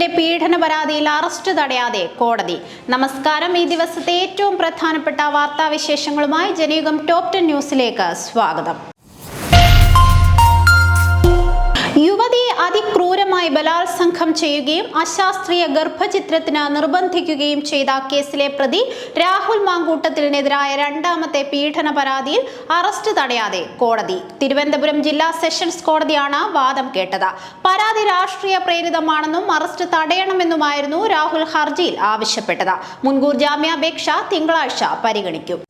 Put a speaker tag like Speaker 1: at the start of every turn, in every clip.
Speaker 1: യുവതിയുടെ പീഡന പരാതിയിൽ അറസ്റ്റ് തടയാതെ കോടതി. നമസ്കാരം. ഈ ദിവസത്തെ ഏറ്റവും പ്രധാനപ്പെട്ട വാർത്താവിശേഷങ്ങളുമായി ജനയുഗം ടോപ് 10 ന്യൂസിലേക്ക് സ്വാഗതം. യുവതിയെ അതിക്രൂരമായി ബലാത്സംഗം ചെയ്യുകയും അശാസ്ത്രീയ ഗർഭചിത്രത്തിന് നിർബന്ധിക്കുകയും ചെയ്ത കേസിലെ പ്രതി രാഹുൽ മാങ്കൂട്ടത്തിനെതിരായ രണ്ടാമത്തെ പീഡന പരാതിയിൽ അറസ്റ്റ് തടയാതെ കോടതി. തിരുവനന്തപുരം ജില്ലാ സെഷൻസ് കോടതിയാണ് വാദം കേട്ടത്. പരാതി രാഷ്ട്രീയ പ്രേരിതമാണെന്നും അറസ്റ്റ് തടയണമെന്നുമായിരുന്നു രാഹുൽ ഹർജിയിൽ ആവശ്യപ്പെട്ടത്. മുൻകൂർ ജാമ്യാപേക്ഷ തിങ്കളാഴ്ച പരിഗണിക്കും.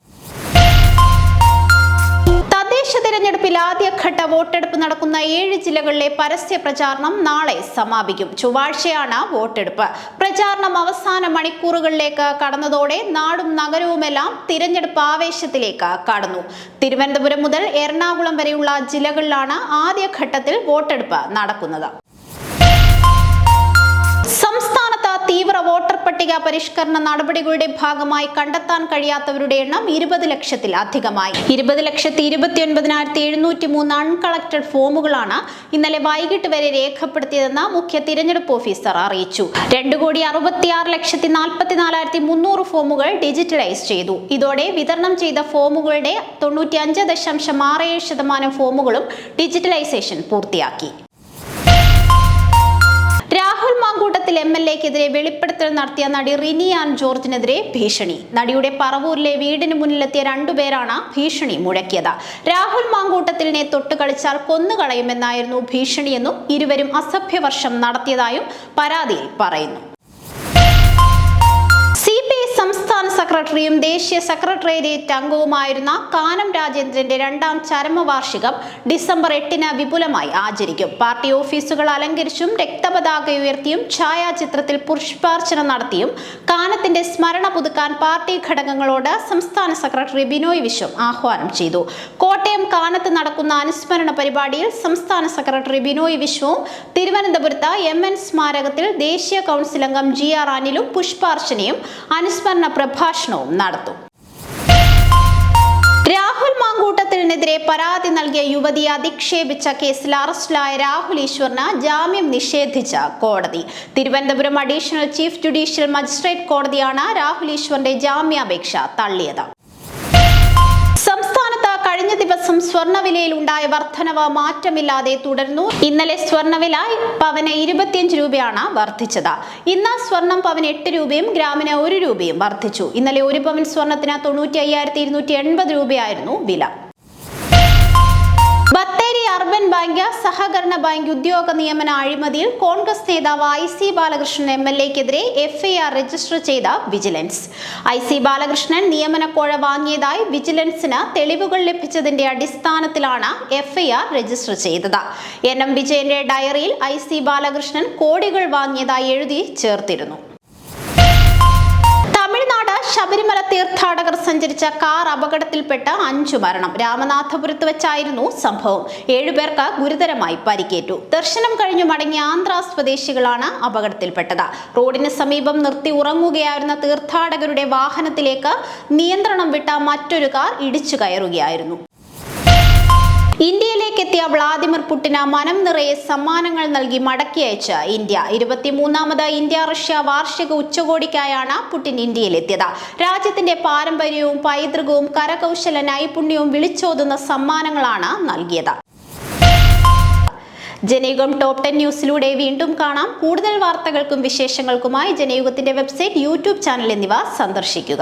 Speaker 1: തെരഞ്ഞെടുപ്പിൽ ആദ്യഘട്ട വോട്ടെടുപ്പ് നടക്കുന്ന 7 ജില്ലകളിലെ പരസ്യ പ്രചാരണം നാളെ സമാപിക്കും. ചൊവ്വാഴ്ചയാണ് വോട്ടെടുപ്പ്. പ്രചാരണം അവസാന മണിക്കൂറുകളിലേക്ക് കടന്നതോടെ നാടും നഗരവുമെല്ലാം തിരഞ്ഞെടുപ്പ് ആവേശത്തിലേക്ക് കടന്നു. തിരുവനന്തപുരം മുതൽ എറണാകുളം വരെയുള്ള ജില്ലകളിലാണ് ആദ്യഘട്ടത്തിൽ വോട്ടെടുപ്പ് നടക്കുന്നത്. സംസ്ഥാനത്ത് തീവ്ര വോട്ടർ പട്ടിക പരിഷ്കരണ നടപടികളുടെ ഭാഗമായി കണ്ടെത്താൻ കഴിയാത്തവരുടെ എണ്ണം 20 ലക്ഷത്തിൽ അധികമായി. 20,29,703 അൺകളക്റ്റഡ് ഫോമുകളാണ് ഇന്നലെ വൈകിട്ട് വരെ രേഖപ്പെടുത്തിയതെന്ന് മുഖ്യ തിരഞ്ഞെടുപ്പ് ഓഫീസർ അറിയിച്ചു. 2,66,44,300 ഫോമുകൾ ഡിജിറ്റലൈസ് ചെയ്തു. ഇതോടെ വിതരണം ചെയ്ത ഫോമുകളുടെ 95.67% ഫോമുകളും ഡിജിറ്റലൈസേഷൻ പൂർത്തിയാക്കി. രാഹുൽ മാങ്കൂട്ടത്തിൽ MLA-ക്കെതിരെ വെളിപ്പെടുത്തൽ നടത്തിയ നടി റിനി ആൻ ജോർജിനെതിരെ ഭീഷണി. നടിയുടെ പറവൂരിലെ വീടിന് മുന്നിലെത്തിയ 2 പേരാണ് ഭീഷണി മുഴക്കിയത്. രാഹുൽ മാങ്കൂട്ടത്തിലിനെ തൊട്ട് കളിച്ചാൽ കൊന്നുകളയുമെന്നായിരുന്നു ഭീഷണിയെന്നും ഇരുവരും അസഭ്യവർഷം നടത്തിയതായും പരാതിയിൽ പറയുന്നു. സംസ്ഥാന സെക്രട്ടറിയും ദേശീയ സെക്രട്ടേറിയറ്റ് അംഗവുമായിരുന്ന കാനം രാജേന്ദ്രന്റെ 2ാം ചരമവാർഷികം ഡിസംബർ 8-ന് വിപുലമായി ആചരിക്കും. പാർട്ടി ഓഫീസുകൾ അലങ്കരിച്ചും രക്തപതാക ഉയർത്തിയും ഛായാചിത്രത്തിൽ പുഷ്പാർച്ചന നടത്തിയും കാനത്തിന്റെ സ്മരണ പുതുക്കാൻ പാർട്ടി ഘടകങ്ങളോട് സംസ്ഥാന സെക്രട്ടറി ബിനോയ് വിശ്വം ആഹ്വാനം ചെയ്തു. കോട്ടയം കാനത്ത് നടക്കുന്ന അനുസ്മരണ പരിപാടിയിൽ സംസ്ഥാന സെക്രട്ടറി ബിനോയ് വിശ്വവും തിരുവനന്തപുരത്ത് MN സ്മാരകത്തിൽ ദേശീയ കൗൺസിൽ അംഗം GR അനിലും പുഷ്പാർച്ചനയും അനുസ്മരണ പ്രഭാഷണവും നടത്തും. രാഹുൽ മാങ്കൂട്ടത്തിനെതിരെ പരാതി നൽകിയ യുവതിയെ അധിക്ഷേപിച്ച കേസിൽ അറസ്റ്റിലായ രാഹുൽ ഈശ്വറിന് ജാമ്യം നിഷേധിച്ച കോടതി. Thiruvananthapuram additional chief judicial magistrate കോടതിയാണ് രാഹുൽ ഈശ്വറിന്റെ ജാമ്യാപേക്ഷ തള്ളിയത്. സംസ്ഥാനത്ത് കഴിഞ്ഞ ദിവസം സ്വർണ്ണവിലയിൽ ഉണ്ടായ വർധനവ് മാറ്റമില്ലാതെ തുടർന്നു. ഇന്നലെ സ്വർണ്ണവില പവന് 25 രൂപയാണ് വർദ്ധിച്ചത്. ഇന്ന് സ്വർണം പവന് 8 രൂപയും ഗ്രാമിന് 1 രൂപയും വർദ്ധിച്ചു. ഇന്നലെ 1 പവൻ സ്വർണത്തിന് 95,280 രൂപയായിരുന്നു വില. ബത്തേരി അർബൻ ബാങ്ക് സഹകരണ ബാങ്ക് ഉദ്യോഗ നിയമന അഴിമതിയിൽ കോൺഗ്രസ് നേതാവ് IC ബാലകൃഷ്ണൻ MLA-ക്കെതിരെ FIR രജിസ്റ്റർ ചെയ്ത വിജിലൻസ്. IC ബാലകൃഷ്ണൻ നിയമനക്കോഴ വാങ്ങിയതായി വിജിലൻസിന് തെളിവുകൾ ലഭിച്ചതിന്റെ അടിസ്ഥാനത്തിലാണ് FIR രജിസ്റ്റർ ചെയ്തത്. NM വിജയന്റെ ഡയറിയിൽ IC ബാലകൃഷ്ണൻ കോടികൾ വാങ്ങിയതായി എഴുതി ചേർത്തിരുന്നു. ശബരിമല തീർത്ഥാടകർ സഞ്ചരിച്ച കാർ അപകടത്തിൽപ്പെട്ട് 5 മരണം. രാമനാഥപുരത്ത് വെച്ചായിരുന്നു സംഭവം. 7 പേർക്ക് ഗുരുതരമായി പരിക്കേറ്റു. ദർശനം കഴിഞ്ഞു മടങ്ങിയ ആന്ധ്ര സ്വദേശികളാണ് അപകടത്തിൽപ്പെട്ടത്. റോഡിന് സമീപം നിർത്തി ഉറങ്ങുകയായിരുന്ന തീർത്ഥാടകരുടെ വാഹനത്തിലേക്ക് നിയന്ത്രണം വിട്ട മറ്റൊരു കാർ ഇടിച്ചു കയറുകയായിരുന്നു. ഇന്ത്യയിലേക്ക് എത്തിയ വ്ളാദിമിർ പുടിന് മനം നിറയെ സമ്മാനങ്ങൾ നൽകി മടക്കി അയച്ച ഇന്ത്യ. 23ാമത് ഇന്ത്യ-റഷ്യ വാർഷിക ഉച്ചകോടിക്കായാണ് പുടിൻ ഇന്ത്യയിലെത്തിയത്. രാജ്യത്തിന്റെ പാരമ്പര്യവും പൈതൃകവും കരകൗശല നൈപുണ്യവും വിളിച്ചോതുന്ന സമ്മാനങ്ങളാണ് നൽകിയത്. ജനയുഗം ടോപ് 10 ന്യൂസിലൂടെ വീണ്ടും കാണാം. കൂടുതൽ വാർത്തകൾക്കും വിശേഷങ്ങൾക്കുമായി ജനയുഗത്തിന്റെ വെബ്സൈറ്റ്, YouTube ചാനൽ എന്നിവ സന്ദർശിക്കുക.